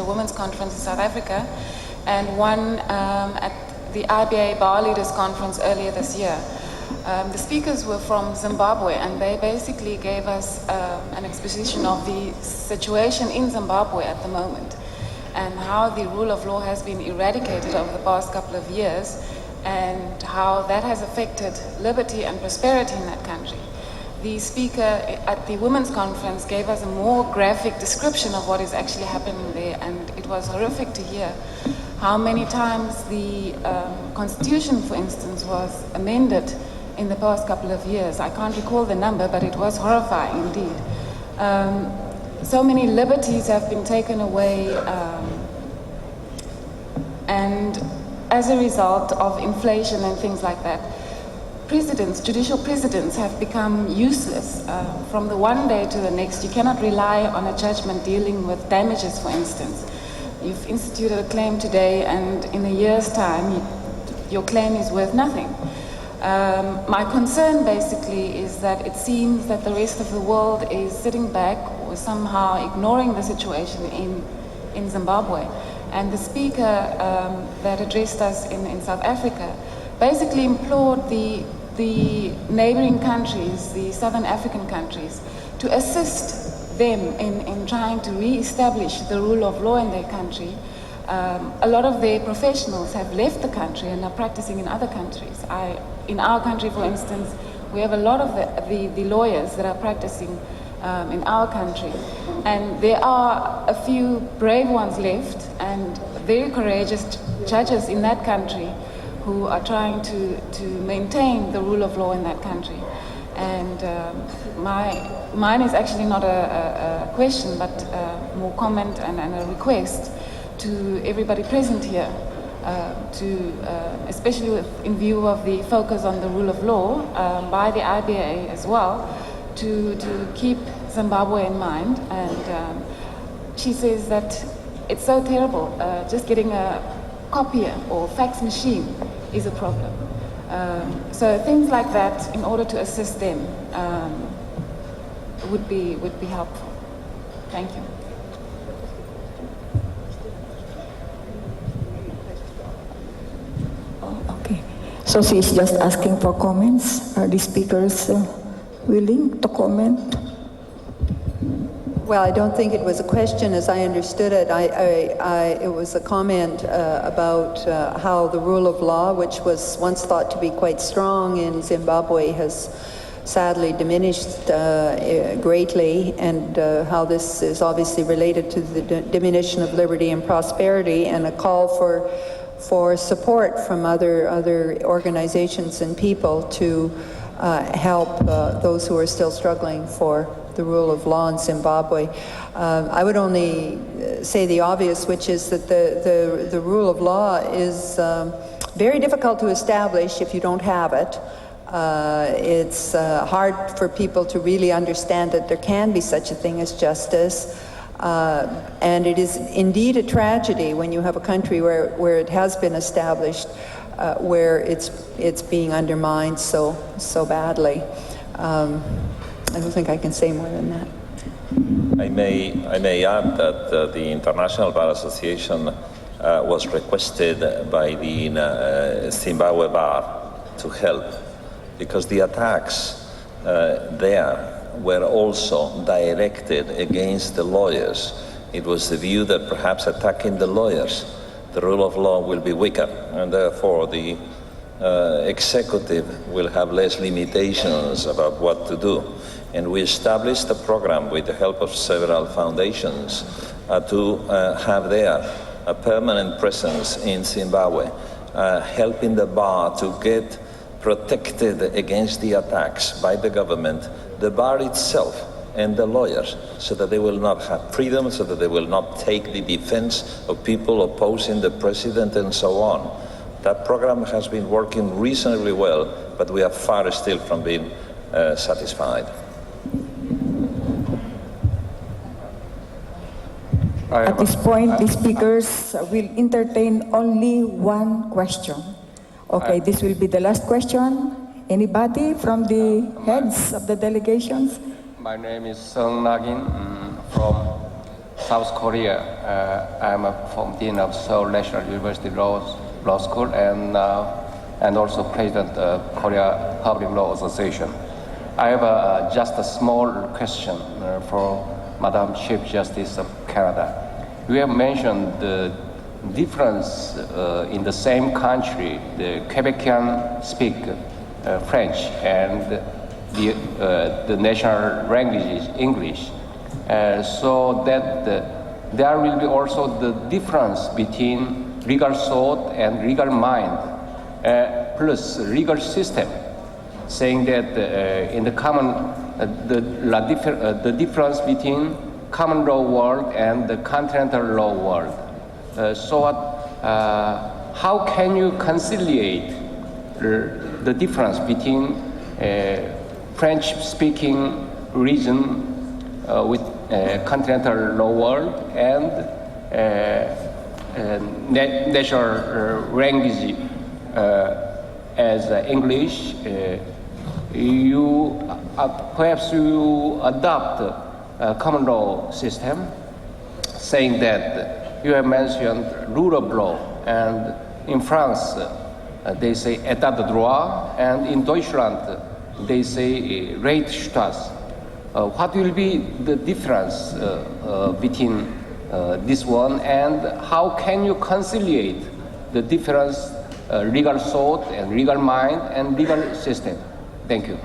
the Women's Conference in South Africa, and one at the IBA Bar Leaders Conference earlier this year. The speakers were from Zimbabwe, and they basically gave us an exposition of the situation in Zimbabwe at the moment, and how the rule of law has been eradicated over the past couple of years, and how that has affected liberty and prosperity in that country. The speaker at the Women's Conference gave us a more graphic description of what is actually happening there, and it was horrific to hear how many times the Constitution, for instance, was amended in the past couple of years. I can't recall the number, but it was horrifying indeed. So many liberties have been taken away, and as a result of inflation and things like that, judicial precedents have become useless from the one day to the next. You cannot rely on a judgment dealing with damages, for instance. You've instituted a claim today, and in a year's time, your claim is worth nothing. My concern basically is that it seems that the rest of the world is sitting back or somehow ignoring the situation in Zimbabwe. And the speaker that addressed us in South Africa basically implored the neighboring countries, the Southern African countries, to assist them in trying to re-establish the rule of law in their country. A lot of their professionals have left the country and are practicing in other countries. In our country, for instance, we have a lot of the lawyers that are practicing in our country. And there are a few brave ones left and very courageous judges in that country who are trying to maintain the rule of law in that country. And mine is actually not a question, but more comment and a request to everybody present here, especially in view of the focus on the rule of law by the IBA as well, to keep Zimbabwe in mind. And she says that it's so terrible, just getting a copier or fax machine is a problem. So things like that, in order to assist them, would be helpful. Thank you. Okay. So she's just asking for comments. Are the speakers willing to comment? Well, I don't think it was a question as I understood it. It was a comment about how the rule of law, which was once thought to be quite strong in Zimbabwe, has sadly diminished greatly, and how this is obviously related to the diminution of liberty and prosperity, and a call for support from other organizations and people to help those who are still struggling for the rule of law in Zimbabwe. I would only say the obvious, which is that the rule of law is very difficult to establish if you don't have it. It's hard for people to really understand that there can be such a thing as justice. And it is indeed a tragedy when you have a country where it has been established, where it's being undermined so badly. I don't think I can say more than that. I may add that the International Bar Association was requested by the Zimbabwe Bar to help, because the attacks there were also directed against the lawyers. It was the view that perhaps attacking the lawyers, the rule of law will be weaker, and therefore the executive will have less limitations about what to do. And we established a program with the help of several foundations to have there a permanent presence in Zimbabwe, helping the bar to get protected against the attacks by the government, the bar itself, and the lawyers, so that they will not have freedom, so that they will not take the defense of people opposing the president and so on. That program has been working reasonably well, but we are far still from being satisfied. At this point, the speakers will entertain only one question. Okay, this will be the last question. Anybody from the heads of the delegations? My name is Sung Nagin from South Korea. I'm a former dean of Seoul National University Law School and also president of Korea Public Law Association. I have just a small question for Madam Chief Justice of Canada. You have mentioned the difference in the same country. The Quebecian speak French and the national language is English. So that there will be also the difference between legal thought and legal mind, plus legal system, saying that in the common, the difference between common law world and the continental law world. How can you conciliate the difference between French-speaking region with continental law world and national language as English? Perhaps you adopt a common law system, saying that you have mentioned rule of law, and in France they say état de droit, and in Deutschland they say Rechtsstaat. What will be the difference between this one, and how can you conciliate the difference legal thought and legal mind and legal system? Thank you.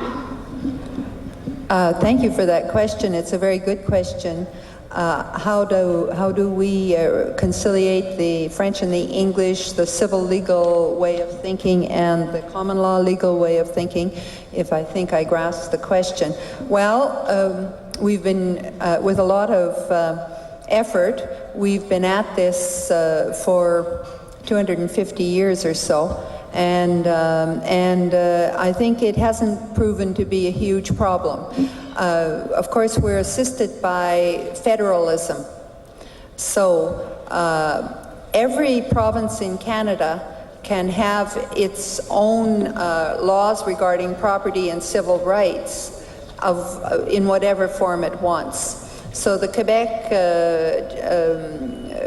Thank you for that question. It's a very good question. How do we conciliate the French and the English, the civil legal way of thinking and the common law legal way of thinking, if I think I grasp the question? Well, we've been, with a lot of effort, we've been at this for 250 years or so. And I think it hasn't proven to be a huge problem. Of course, we're assisted by federalism. So every province in Canada can have its own laws regarding property and civil rights in whatever form it wants. So the Quebec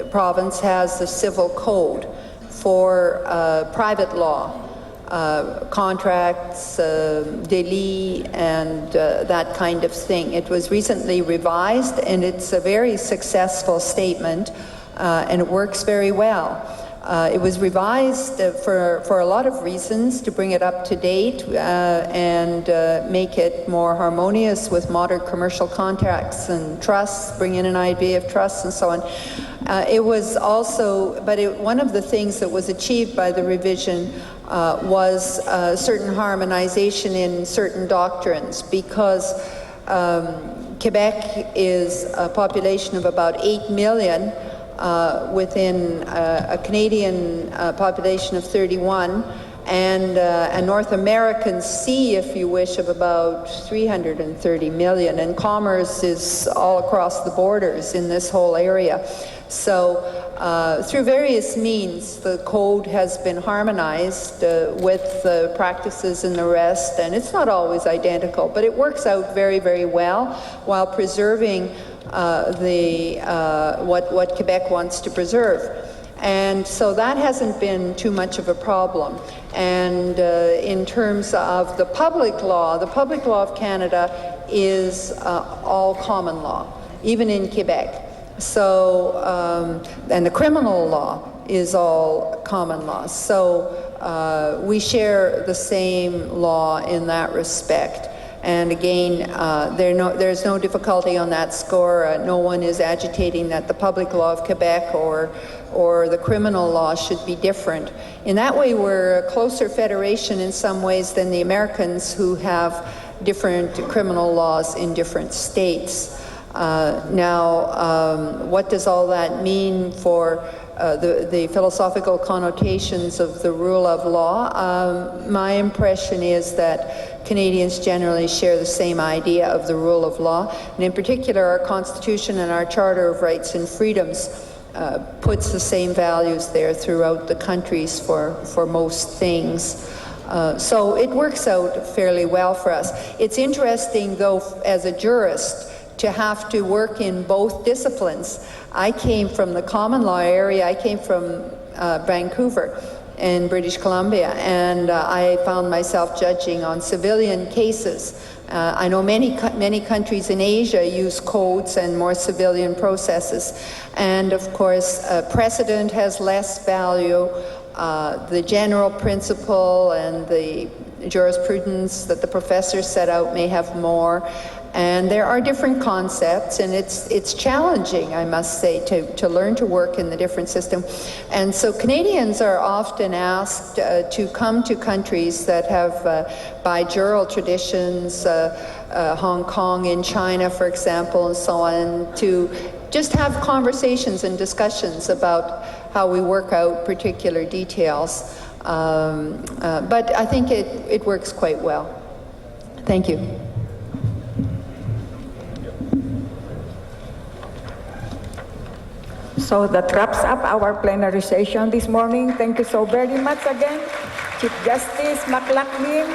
province has the civil code for private law, contracts, délit, and that kind of thing. It was recently revised, and it's a very successful statement, and it works very well. It was revised for a lot of reasons, to bring it up to date and make it more harmonious with modern commercial contracts and trusts, bring in an idea of trusts and so on. It was also, one of the things that was achieved by the revision was certain harmonization in certain doctrines, because Quebec is a population of about 8 million within a Canadian population of 31, and a North American sea, if you wish, of about 330 million, and commerce is all across the borders in this whole area. So through various means, the code has been harmonized with the practices and the rest, and it's not always identical, but it works out very, very well, while preserving what Quebec wants to preserve. And so that hasn't been too much of a problem. And in terms of the public law of Canada is all common law, even in Quebec. So, and the criminal law is all common law. So we share the same law in that respect. And again, there's no difficulty on that score. No one is agitating that the public law of Quebec or the criminal law should be different. In that way, we're a closer federation in some ways than the Americans, who have different criminal laws in different states. What does all that mean for the philosophical connotations of the rule of law? My impression is that Canadians generally share the same idea of the rule of law, and in particular our Constitution and our Charter of Rights and Freedoms puts the same values there throughout the countries for most things. So it works out fairly well for us. It's interesting, though, as a jurist, to have to work in both disciplines. I came from the common law area. I came from Vancouver in British Columbia, and I found myself judging on civilian cases. I know many countries in Asia use codes and more civilian processes, and of course precedent has less value. The general principle and the jurisprudence that the professors set out may have more. And there are different concepts, and it's challenging, I must say, to learn to work in the different system. And so Canadians are often asked to come to countries that have bijural traditions, Hong Kong and China, for example, and so on, to just have conversations and discussions about how we work out particular details. But I think it works quite well. Thank you. So that wraps up our plenary session this morning. Thank you so very much again, Chief Justice McLachlin,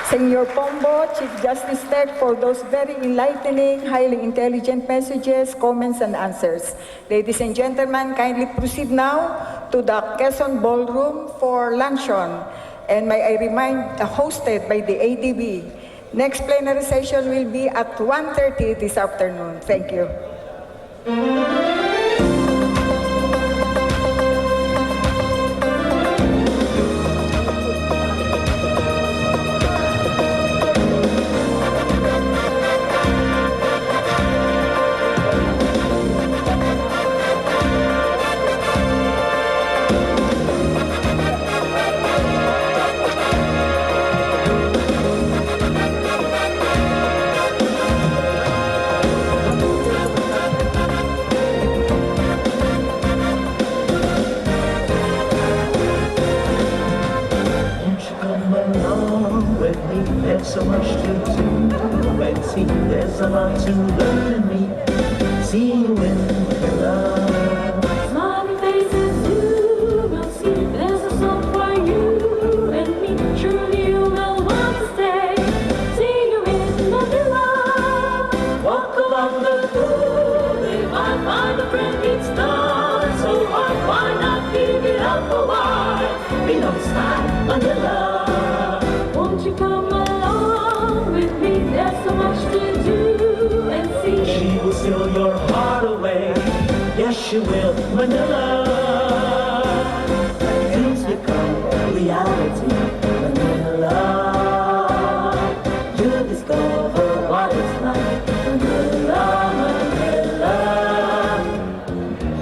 Senor Pombo, Chief Justice Tech, for those very enlightening, highly intelligent messages, comments, and answers. Ladies and gentlemen, kindly proceed now to the Quezon Ballroom for luncheon. And may I remind, hosted by the ADB. Next plenary session will be at 1:30 this afternoon. Thank you. So much to do and see. There's a lot to learn and meet. See you in love. Smiling faces you will see. There's a song for you and me. Surely you will want to stay. See you in Manila. Walk along the boulevard, find a friend each star. So hard, why not give it up a while? We don't stop Manila. Won't you come along with me? There's so much to do and see. She will steal your heart away. Yes, she will. Manila. Dreams become reality. Manila. You'll discover what it's like. Manila, Manila.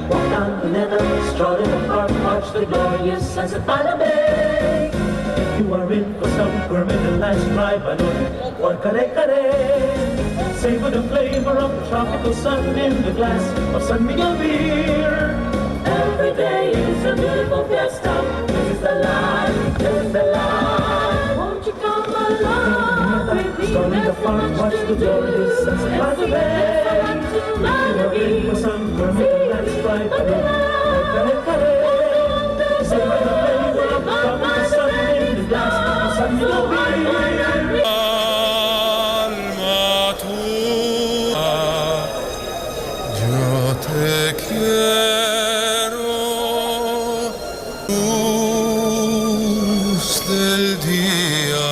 Walk down Manila, stroll in the park, watch the glorious sunset by the bay. You are in for some permanent last drive, or kare-kare. Savor the flavor of the tropical sun in the glass of San Miguel beer. Every day is a beautiful fiesta. This is the life, this is the life. Won't you come along with me? Stroll in the park, watch the glorious sunset by the bay. You are in for some permanent last drive, or kare-kare. Savor the flavor of the tropical sun in the glass of San Miguel beer. Alma tua, yo te quiero, luz del día.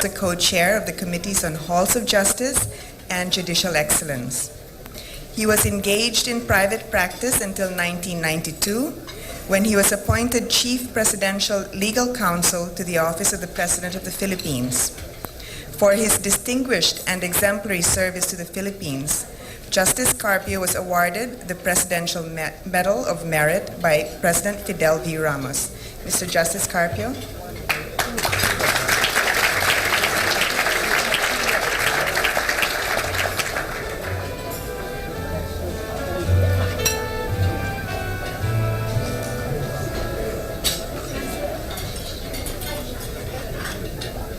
The co-chair of the Committees on Halls of Justice and Judicial Excellence. He was engaged in private practice until 1992, when he was appointed Chief Presidential Legal Counsel to the Office of the President of the Philippines. For his distinguished and exemplary service to the Philippines, Justice Carpio was awarded the Presidential Medal of Merit by President Fidel V. Ramos. Mr. Justice Carpio.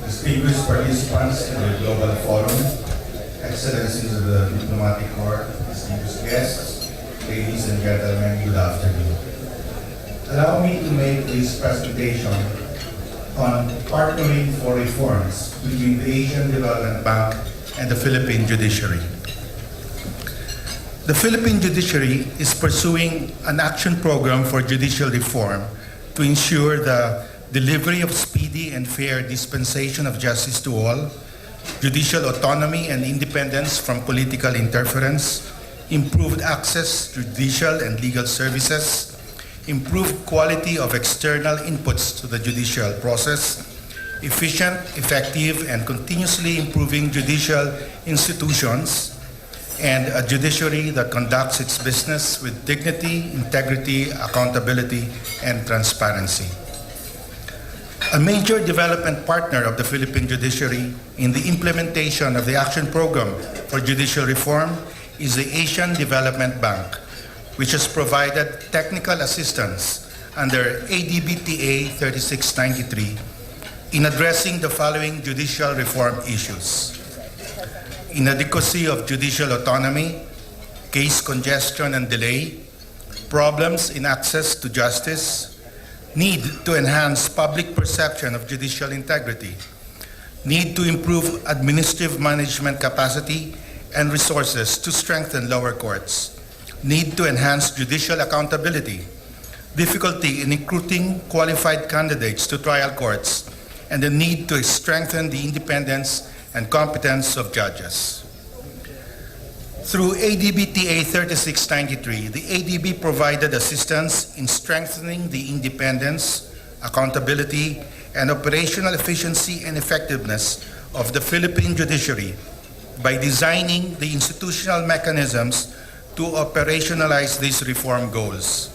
Distinguished participants in the Global Forum, Excellencies of the Diplomatic Corps, distinguished guests, ladies and gentlemen, good afternoon. Allow me to make this presentation on partnering for reforms between the Asian Development Bank and the Philippine judiciary. The Philippine judiciary is pursuing an action program for judicial reform to ensure the delivery of speedy and fair dispensation of justice to all, judicial autonomy and independence from political interference, improved access to judicial and legal services, improved quality of external inputs to the judicial process, efficient, effective, and continuously improving judicial institutions, and a judiciary that conducts its business with dignity, integrity, accountability, and transparency. A major development partner of the Philippine judiciary in the implementation of the action program for judicial reform is the Asian Development Bank, which has provided technical assistance under ADBTA 3693 in addressing the following judicial reform issues: inadequacy of judicial autonomy, case congestion and delay, problems in access to justice, need to enhance public perception of judicial integrity, need to improve administrative management capacity and resources to strengthen lower courts, need to enhance judicial accountability, difficulty in recruiting qualified candidates to trial courts, and the need to strengthen the independence and competence of judges. Through ADBTA 3693, the ADB provided assistance in strengthening the independence, accountability, and operational efficiency and effectiveness of the Philippine judiciary by designing the institutional mechanisms to operationalize these reform goals.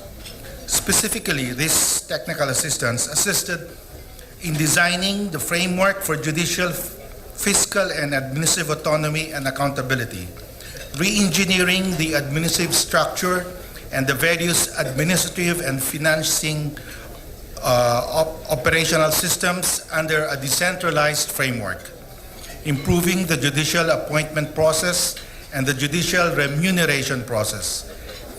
Specifically, this technical assistance assisted in designing the framework for judicial, fiscal, and administrative autonomy and accountability, re-engineering the administrative structure and the various administrative and financing operational systems under a decentralized framework, improving the judicial appointment process and the judicial remuneration process,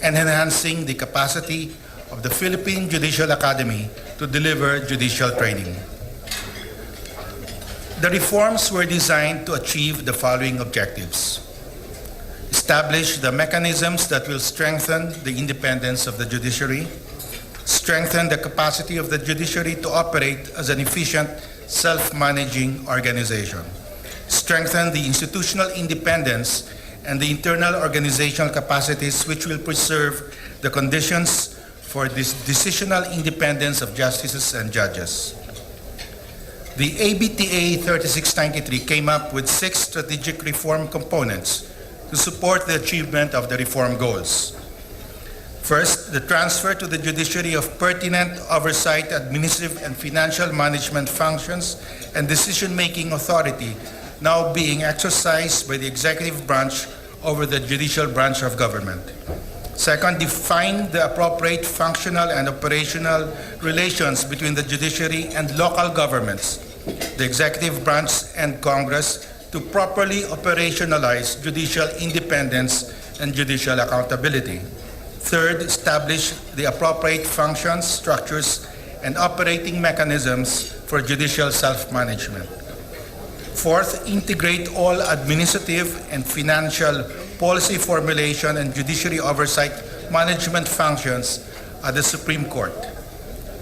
and enhancing the capacity of the Philippine Judicial Academy to deliver judicial training. The reforms were designed to achieve the following objectives: establish the mechanisms that will strengthen the independence of the judiciary, strengthen the capacity of the judiciary to operate as an efficient, self-managing organization, strengthen the institutional independence and the internal organizational capacities which will preserve the conditions for this decisional independence of justices and judges. The ABTA 3693 came up with 6 strategic reform components to support the achievement of the reform goals. First, the transfer to the judiciary of pertinent oversight, administrative and financial management functions and decision-making authority now being exercised by the executive branch over the judicial branch of government. Second, define the appropriate functional and operational relations between the judiciary and local governments, the executive branch and Congress, to properly operationalize judicial independence and judicial accountability. Third, establish the appropriate functions, structures, and operating mechanisms for judicial self-management. Fourth, integrate all administrative and financial policy formulation and judiciary oversight management functions at the Supreme Court.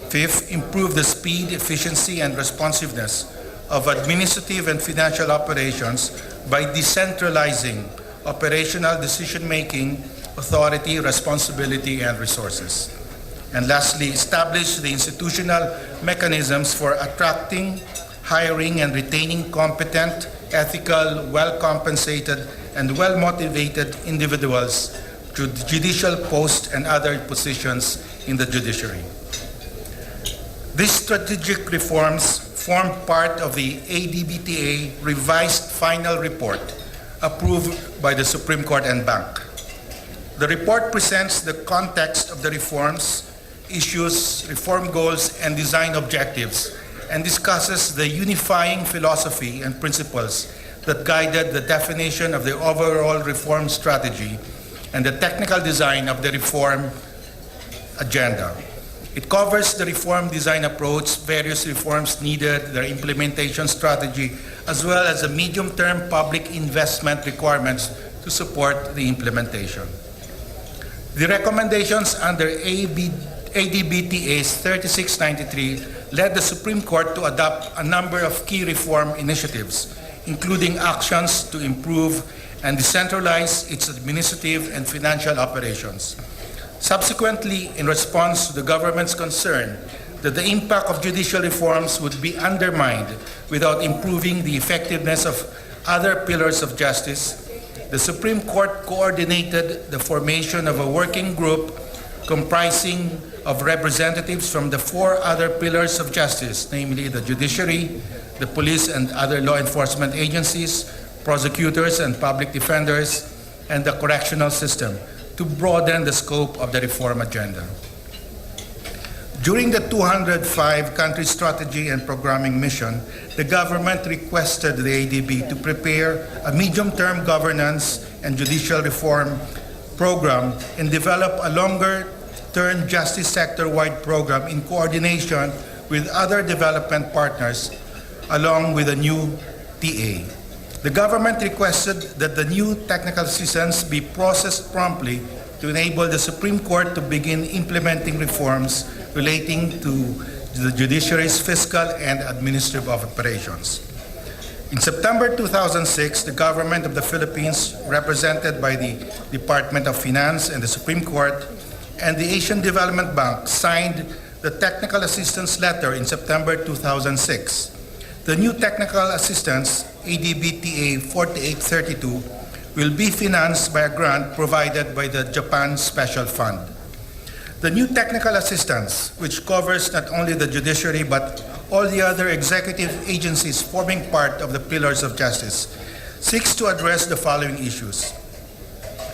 Fifth, improve the speed, efficiency, and responsiveness of administrative and financial operations by decentralizing operational decision-making, authority, responsibility, and resources. And lastly, establish the institutional mechanisms for attracting, hiring, and retaining competent, ethical, well-compensated, and well-motivated individuals to judicial posts and other positions in the judiciary. These strategic reforms form part of the ADBTA revised final report approved by the Supreme Court and Bank. The report presents the context of the reforms, issues, reform goals, and design objectives, and discusses the unifying philosophy and principles that guided the definition of the overall reform strategy and the technical design of the reform agenda. It covers the reform design approach, various reforms needed, their implementation strategy, as well as the medium-term public investment requirements to support the implementation. The recommendations under ADBTA's 3693 led the Supreme Court to adopt a number of key reform initiatives, including actions to improve and decentralize its administrative and financial operations. Subsequently, in response to the government's concern that the impact of judicial reforms would be undermined without improving the effectiveness of other pillars of justice, the Supreme Court coordinated the formation of a working group comprising of representatives from the four other pillars of justice, namely the judiciary, the police and other law enforcement agencies, prosecutors and public defenders, and the correctional system, to broaden the scope of the reform agenda. During the 205-country strategy and programming mission, the government requested the ADB to prepare a medium-term governance and judicial reform program and develop a longer-term justice sector-wide program in coordination with other development partners, along with a new TA. The government requested that the new technical assistance be processed promptly to enable the Supreme Court to begin implementing reforms relating to the judiciary's fiscal and administrative operations. In September 2006, the government of the Philippines, represented by the Department of Finance and the Supreme Court, and the Asian Development Bank signed the technical assistance letter in September 2006. The new technical assistance, ADBTA 4832, will be financed by a grant provided by the Japan Special Fund. The new technical assistance, which covers not only the judiciary but all the other executive agencies forming part of the pillars of justice, seeks to address the following issues: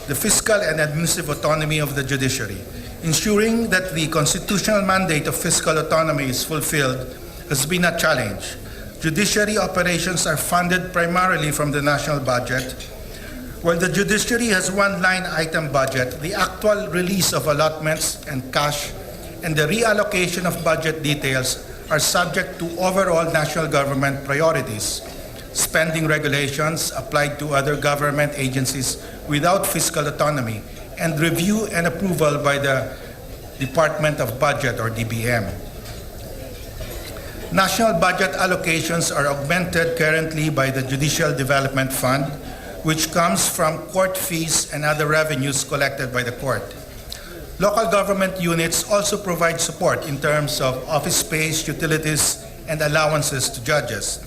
the fiscal and administrative autonomy of the judiciary. Ensuring that the constitutional mandate of fiscal autonomy is fulfilled has been a challenge. Judiciary operations are funded primarily from the national budget. While the judiciary has one line item budget, the actual release of allotments and cash and the reallocation of budget details are subject to overall national government priorities. Spending regulations applied to other government agencies without fiscal autonomy, and review and approval by the Department of Budget or DBM. National budget allocations are augmented currently by the Judicial Development Fund, which comes from court fees and other revenues collected by the court. Local government units also provide support in terms of office space, utilities, and allowances to judges.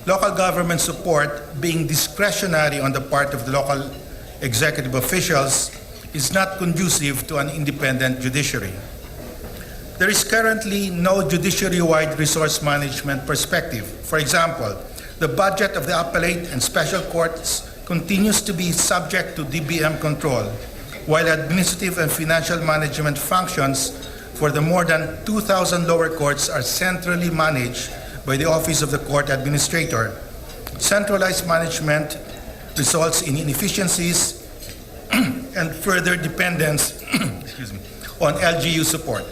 Local government support, being discretionary on the part of the local executive officials, is not conducive to an independent judiciary. There is currently no judiciary-wide resource management perspective. For example, the budget of the appellate and special courts continues to be subject to DBM control, while administrative and financial management functions for the more than 2,000 lower courts are centrally managed by the Office of the Court Administrator. Centralized management results in inefficiencies and further dependence on LGU support.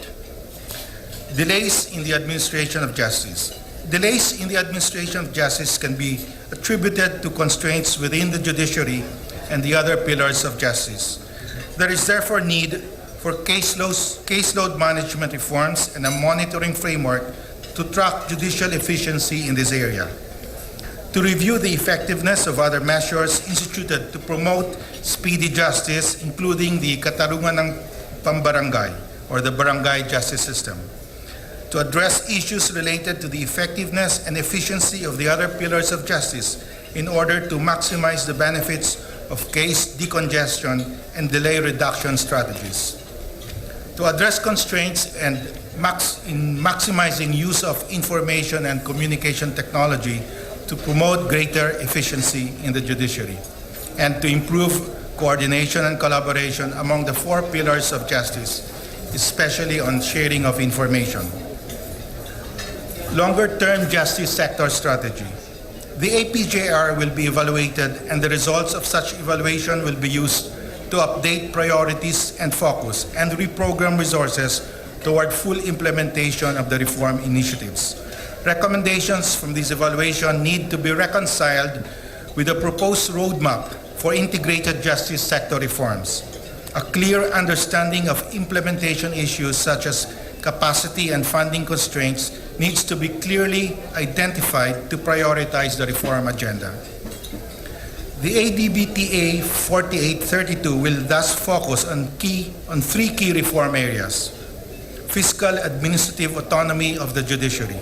Delays in the administration of justice. Delays in the administration of justice can be attributed to constraints within the judiciary and the other pillars of justice. There is therefore need for caseload management reforms and a monitoring framework to track judicial efficiency in this area. To review the effectiveness of other measures instituted to promote speedy justice, including the Katarungan ng Pambarangay or the barangay justice system. To address issues related to the effectiveness and efficiency of the other pillars of justice in order to maximize the benefits of case decongestion and delay reduction strategies. To address constraints and in maximizing use of information and communication technology to promote greater efficiency in the judiciary, and to improve coordination and collaboration among the four pillars of justice, especially on sharing of information. Longer-term justice sector strategy. The APJR will be evaluated, and the results of such evaluation will be used to update priorities and focus and reprogram resources toward full implementation of the reform initiatives. Recommendations from this evaluation need to be reconciled with a proposed roadmap for integrated justice sector reforms. A clear understanding of implementation issues such as capacity and funding constraints needs to be clearly identified to prioritize the reform agenda. The ADBTA 4832 will thus focus on three key reform areas: fiscal administrative autonomy of the judiciary.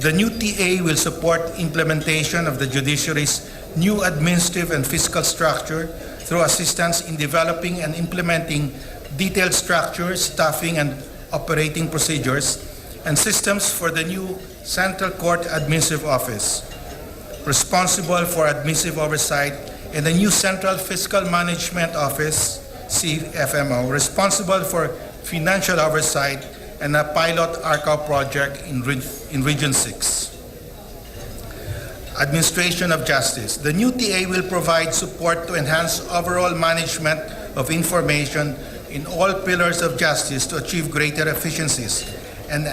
The new TA will support implementation of the judiciary's new administrative and fiscal structure through assistance in developing and implementing detailed structures, staffing, and operating procedures, and systems for the new Central Court Administrative Office, responsible for administrative oversight, and the new Central Fiscal Management Office, CFMO, responsible for financial oversight, and a pilot ARCO project in Region 6. Administration of Justice. The new TA will provide support to enhance overall management of information in all pillars of justice to achieve greater efficiencies and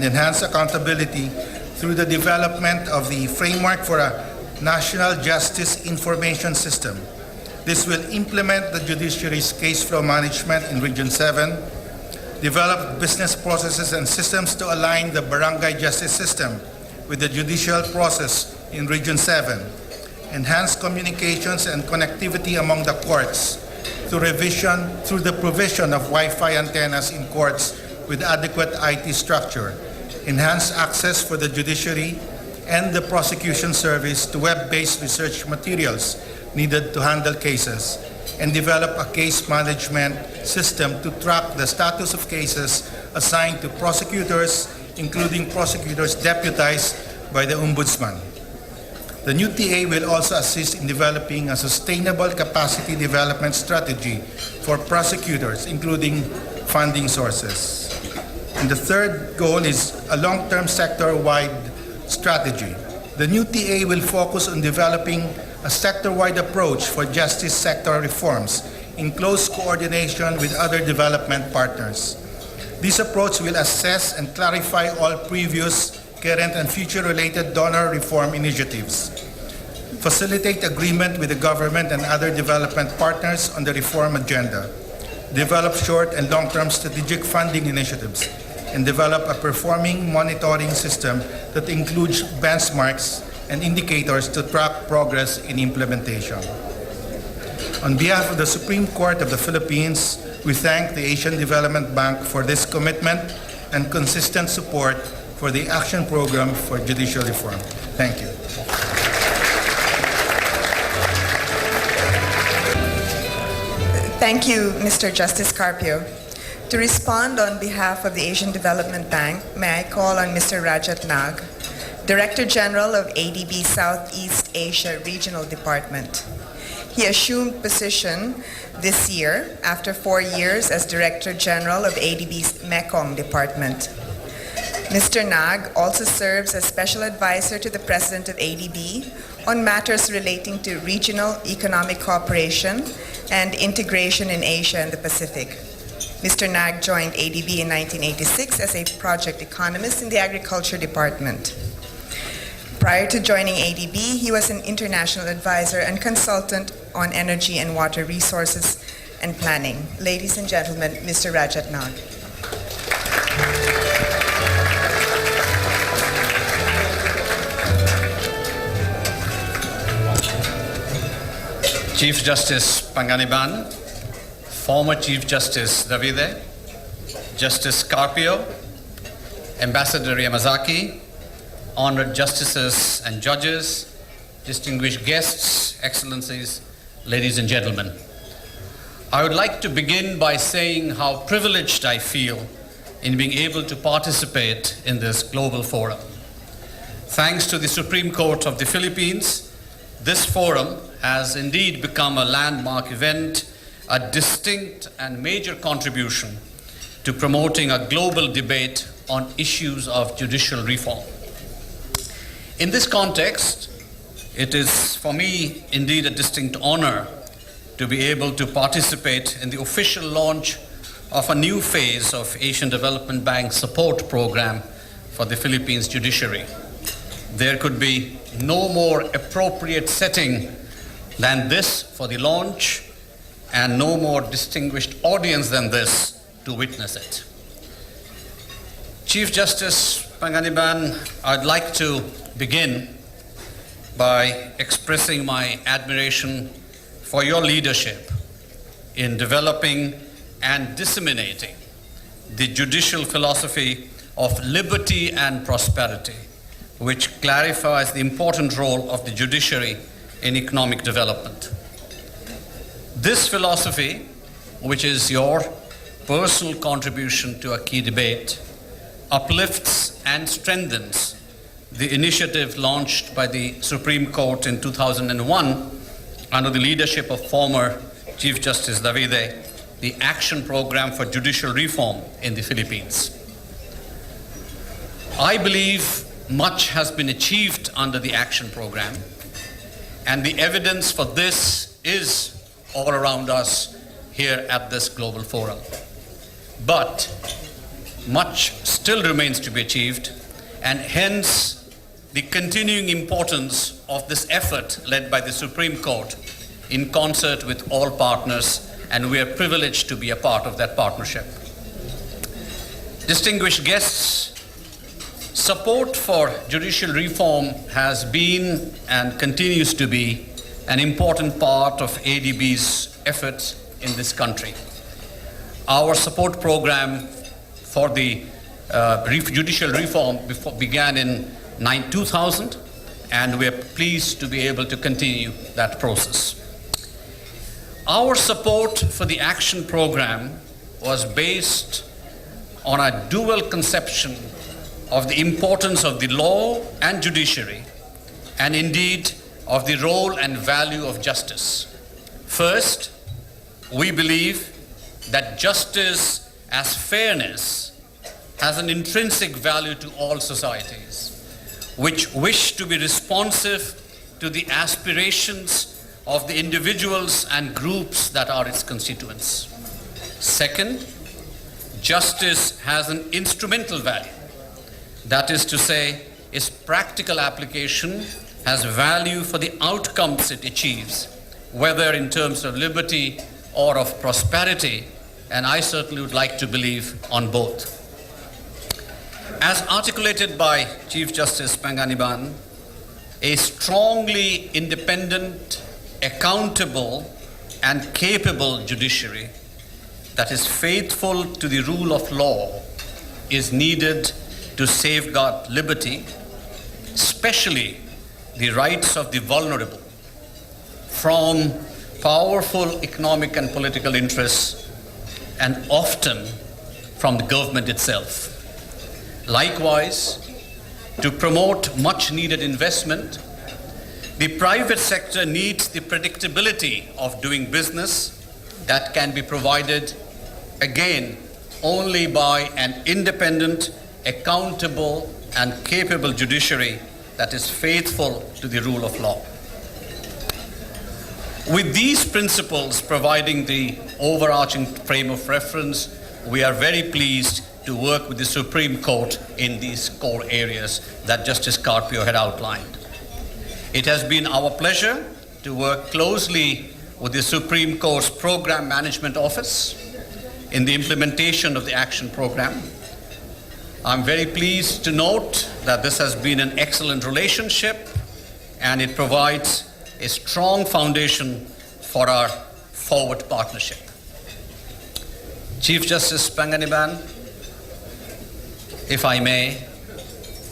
enhance accountability through the development of the framework for a National Justice Information System. This will implement the judiciary's case flow management in Region 7, develop business processes and systems to align the barangay justice system with the judicial process in Region 7, enhance communications and connectivity among the courts through the provision of Wi-Fi antennas in courts with adequate IT structure, enhance access for the judiciary and the prosecution service to web-based research materials needed to handle cases, and develop a case management system to track the status of cases assigned to prosecutors, including prosecutors deputized by the Ombudsman. The new TA will also assist in developing a sustainable capacity development strategy for prosecutors, including funding sources. And the third goal is a long-term sector-wide strategy. The new TA will focus on developing a sector-wide approach for justice sector reforms in close coordination with other development partners. This approach will assess and clarify all previous, current, and future-related donor reform initiatives, facilitate agreement with the government and other development partners on the reform agenda, develop short and long-term strategic funding initiatives, and develop a performing monitoring system that includes benchmarks and indicators to track progress in implementation. On behalf of the Supreme Court of the Philippines, we thank the Asian Development Bank for this commitment and consistent support for the Action Program for Judicial Reform. Thank you. Thank you, Mr. Justice Carpio. To respond on behalf of the Asian Development Bank, may I call on Mr. Rajat Nag, Director General of ADB Southeast Asia Regional Department. He assumed position this year after 4 years as Director General of ADB's Mekong Department. Mr. Nag also serves as Special Advisor to the President of ADB on matters relating to regional economic cooperation and integration in Asia and the Pacific. Mr. Nag joined ADB in 1986 as a project economist in the Agriculture Department. Prior to joining ADB, he was an international advisor and consultant on energy and water resources and planning. Ladies and gentlemen, Mr. Rajat Nag. Chief Justice Panganiban, former Chief Justice Davide, Justice Carpio, Ambassador Yamazaki, honored justices and judges, distinguished guests, excellencies, ladies and gentlemen. I would like to begin by saying how privileged I feel in being able to participate in this global forum. Thanks to the Supreme Court of the Philippines, this forum has indeed become a landmark event, a distinct and major contribution to promoting a global debate on issues of judicial reform. In this context, it is for me indeed a distinct honor to be able to participate in the official launch of a new phase of Asian Development Bank support program for the Philippines judiciary. There could be no more appropriate setting than this for the launch, and no more distinguished audience than this to witness it. Chief Justice Panganiban, I'd like to begin by expressing my admiration for your leadership in developing and disseminating the judicial philosophy of liberty and prosperity, which clarifies the important role of the judiciary in economic development. This philosophy, which is your personal contribution to a key debate, uplifts and strengthens the initiative launched by the Supreme Court in 2001 under the leadership of former Chief Justice Davide, the Action Program for Judicial Reform in the Philippines. I believe much has been achieved under the Action Program, and the evidence for this is all around us here at this global forum. But much still remains to be achieved, and hence the continuing importance of this effort led by the Supreme Court in concert with all partners, and we are privileged to be a part of that partnership. Distinguished guests, support for judicial reform has been and continues to be an important part of ADB's efforts in this country. Our support program for the judicial reform began in 2000, and we are pleased to be able to continue that process. Our support for the Action Program was based on a dual conception of the importance of the law and judiciary, and indeed of the role and value of justice. First, we believe that justice as fairness has an intrinsic value to all societies, which wish to be responsive to the aspirations of the individuals and groups that are its constituents. Second, justice has an instrumental value. That is to say, its practical application has value for the outcomes it achieves, whether in terms of liberty or of prosperity, and I certainly would like to believe on both. As articulated by Chief Justice Panganiban, a strongly independent, accountable, and capable judiciary that is faithful to the rule of law is needed to safeguard liberty, especially the rights of the vulnerable, from powerful economic and political interests, and often from the government itself. Likewise, to promote much needed investment, the private sector needs the predictability of doing business that can be provided, again, only by an independent, accountable, and capable judiciary that is faithful to the rule of law. With these principles providing the overarching frame of reference, we are very pleased to work with the Supreme Court in these core areas that Justice Carpio had outlined. It has been our pleasure to work closely with the Supreme Court's Program Management Office in the implementation of the Action Program. I'm very pleased to note that this has been an excellent relationship, and it provides a strong foundation for our forward partnership. Chief Justice Panganiban, if I may,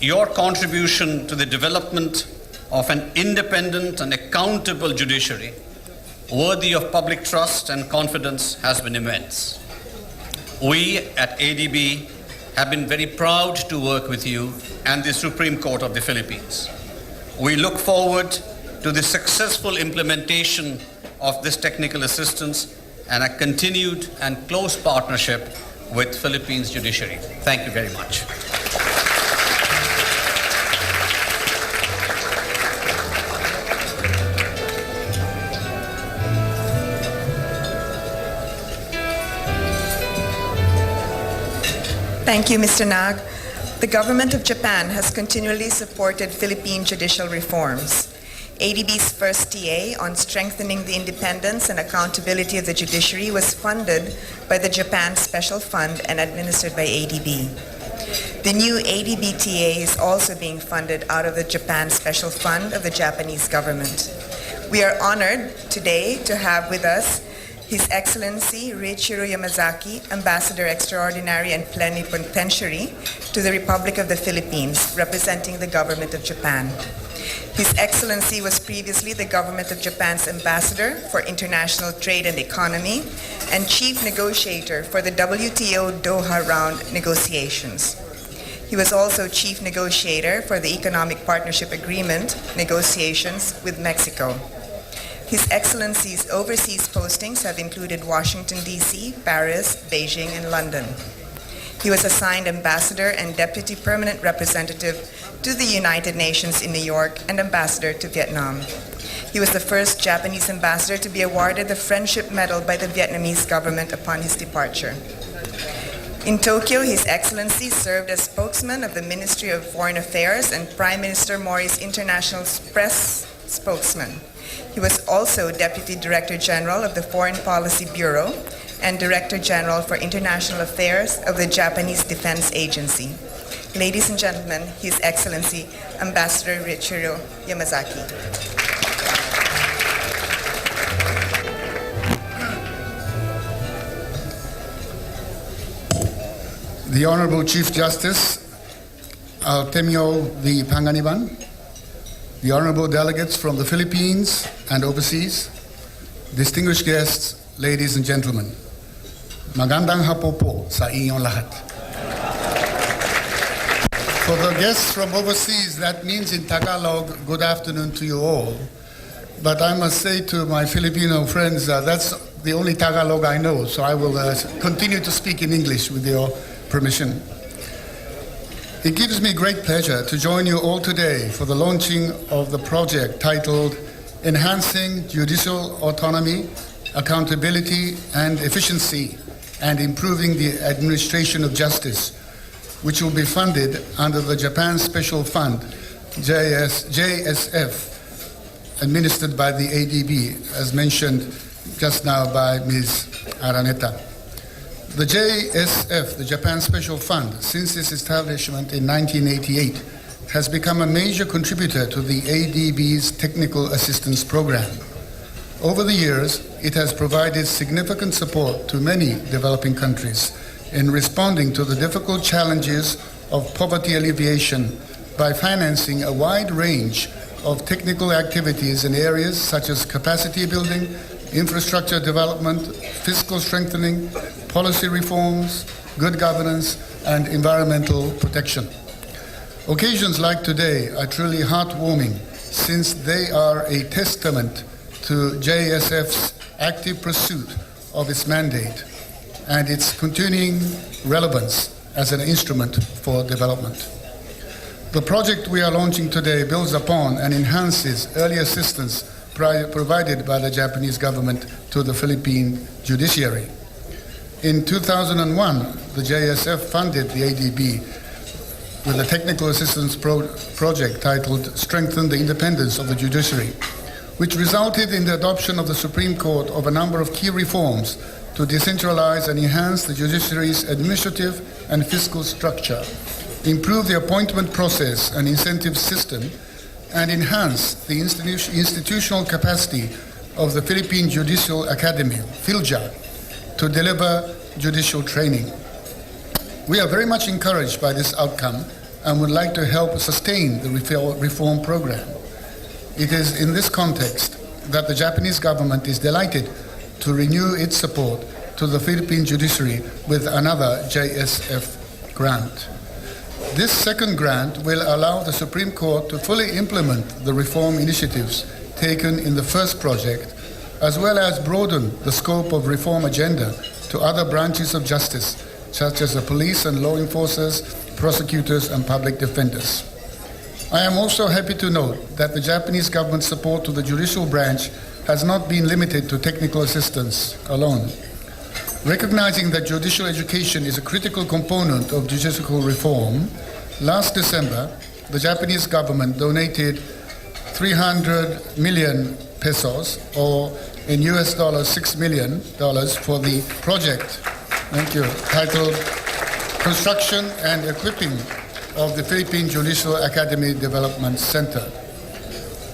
your contribution to the development of an independent and accountable judiciary worthy of public trust and confidence has been immense. We at ADB have been very proud to work with you and the Supreme Court of the Philippines. We look forward to the successful implementation of this technical assistance and a continued and close partnership with Philippines judiciary. Thank you very much. Thank you, Mr. Nag. The government of Japan has continually supported Philippine judicial reforms. ADB's first TA on strengthening the independence and accountability of the judiciary was funded by the Japan Special Fund and administered by ADB. The new ADB TA is also being funded out of the Japan Special Fund of the Japanese government. We are honored today to have with us His Excellency Riichiro Yamazaki, Ambassador Extraordinary and Plenipotentiary to the Republic of the Philippines, representing the government of Japan. His Excellency was previously the government of Japan's Ambassador for International Trade and Economy and Chief Negotiator for the WTO Doha Round negotiations. He was also Chief Negotiator for the Economic Partnership Agreement negotiations with Mexico. His Excellency's overseas postings have included Washington, D.C., Paris, Beijing, and London. He was assigned Ambassador and Deputy Permanent Representative to the United Nations in New York and Ambassador to Vietnam. He was the first Japanese ambassador to be awarded the Friendship Medal by the Vietnamese government upon his departure. In Tokyo, His Excellency served as spokesman of the Ministry of Foreign Affairs and Prime Minister Mori's International Press spokesman. He was also Deputy Director General of the Foreign Policy Bureau and Director General for International Affairs of the Japanese Defense Agency. Ladies and gentlemen, His Excellency Ambassador Riichiro Yamazaki. The Honorable Chief Justice Artemio V. Panganiban, the Honorable Delegates from the Philippines and overseas, distinguished guests, ladies and gentlemen, magandang hapon po sa inyong lahat. For the guests from overseas, that means in Tagalog, good afternoon to you all. But I must say to my Filipino friends, that's the only Tagalog I know, so I will continue to speak in English with your permission. It gives me great pleasure to join you all today for the launching of the project titled Enhancing Judicial Autonomy, Accountability and Efficiency and Improving the Administration of Justice, which will be funded under the Japan Special Fund, JSF, administered by the ADB, as mentioned just now by Ms. Araneta. The JSF, the Japan Special Fund, since its establishment in 1988, has become a major contributor to the ADB's Technical Assistance Program. Over the years, it has provided significant support to many developing countries in responding to the difficult challenges of poverty alleviation by financing a wide range of technical activities in areas such as capacity building, infrastructure development, fiscal strengthening, policy reforms, good governance, and environmental protection. Occasions like today are truly heartwarming since they are a testament to JSF's active pursuit of its mandate and its continuing relevance as an instrument for development. The project we are launching today builds upon and enhances early assistance provided by the Japanese government to the Philippine judiciary. In 2001, the JSF funded the ADB with a technical assistance project titled Strengthen the Independence of the Judiciary, which resulted in the adoption of the Supreme Court of a number of key reforms to decentralize and enhance the judiciary's administrative and fiscal structure, improve the appointment process and incentive system, and enhance the institutional capacity of the Philippine Judicial Academy, PhilJA, to deliver judicial training. We are very much encouraged by this outcome and would like to help sustain the reform program. It is in this context that the Japanese government is delighted to renew its support to the Philippine judiciary with another JSF grant. This second grant will allow the Supreme Court to fully implement the reform initiatives taken in the first project, as well as broaden the scope of reform agenda to other branches of justice, such as the police and law enforcers, prosecutors, and public defenders. I am also happy to note that the Japanese government's support to the judicial branch has not been limited to technical assistance alone. Recognizing that judicial education is a critical component of judicial reform, last December, the Japanese government donated 300 million pesos, or in US dollars, $6 million for the project, titled Construction and Equipping of the Philippine Judicial Academy Development Center.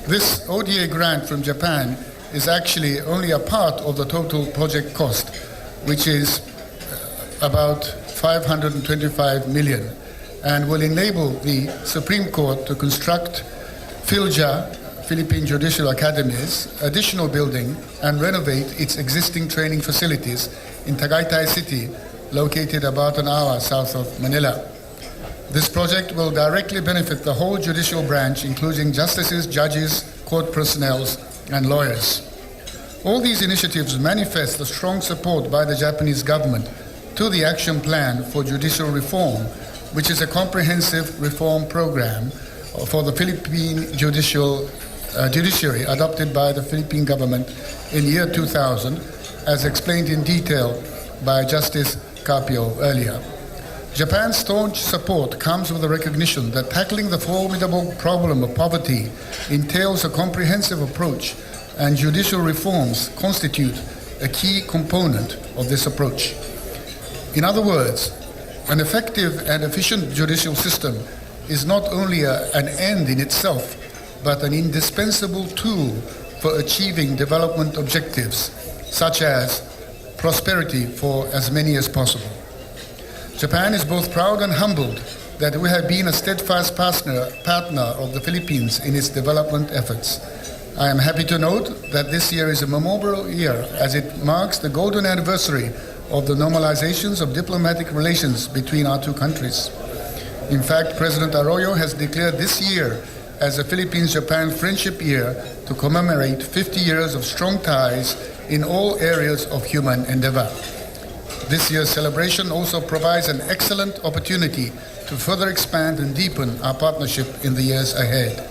This ODA grant from Japan is actually only a part of the total project cost, which is about 525 million, and will enable the Supreme Court to construct PhilJA, Philippine Judicial Academy's additional building and renovate its existing training facilities in Tagaytay City, located about an hour south of Manila. This project will directly benefit the whole judicial branch, including justices, judges, court personnel, and lawyers. All these initiatives manifest the strong support by the Japanese government to the Action Plan for Judicial Reform, which is a comprehensive reform program for the Philippine judiciary adopted by the Philippine government in year 2000, as explained in detail by Justice Carpio earlier. Japan's staunch support comes with the recognition that tackling the formidable problem of poverty entails a comprehensive approach, and judicial reforms constitute a key component of this approach. In other words, an effective and efficient judicial system is not only an end in itself, but an indispensable tool for achieving development objectives, such as prosperity for as many as possible. Japan is both proud and humbled that we have been a steadfast partner of the Philippines in its development efforts. I am happy to note that this year is a memorable year, as it marks the golden anniversary of the normalizations of diplomatic relations between our two countries. In fact, President Arroyo has declared this year as a Philippines-Japan Friendship Year to commemorate 50 years of strong ties in all areas of human endeavor. This year's celebration also provides an excellent opportunity to further expand and deepen our partnership in the years ahead.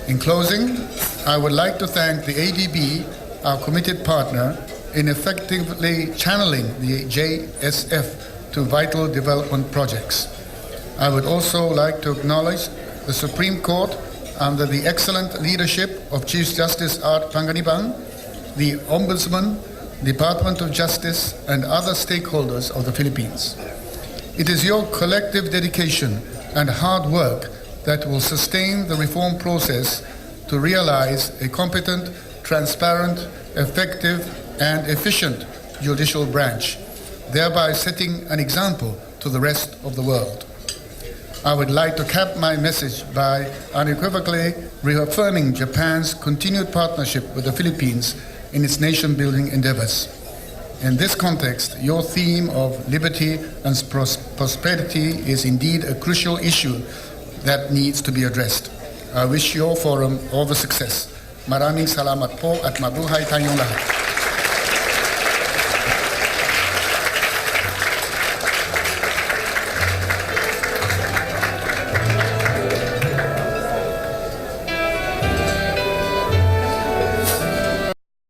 In closing, I would like to thank the ADB, our committed partner, in effectively channeling the JSF to vital development projects. I would also like to acknowledge the Supreme Court under the excellent leadership of Chief Justice Art Panganiban, the Ombudsman, Department of Justice, and other stakeholders of the Philippines. It is your collective dedication and hard work that will sustain the reform process to realize a competent, transparent, effective, and efficient judicial branch, thereby setting an example to the rest of the world. I would like to cap my message by unequivocally reaffirming Japan's continued partnership with the Philippines in its nation-building endeavors. In this context, your theme of liberty and prosperity is indeed a crucial issue that needs to be addressed. I wish your forum all the success. Maraming salamat po at mabuhay tayong lahat.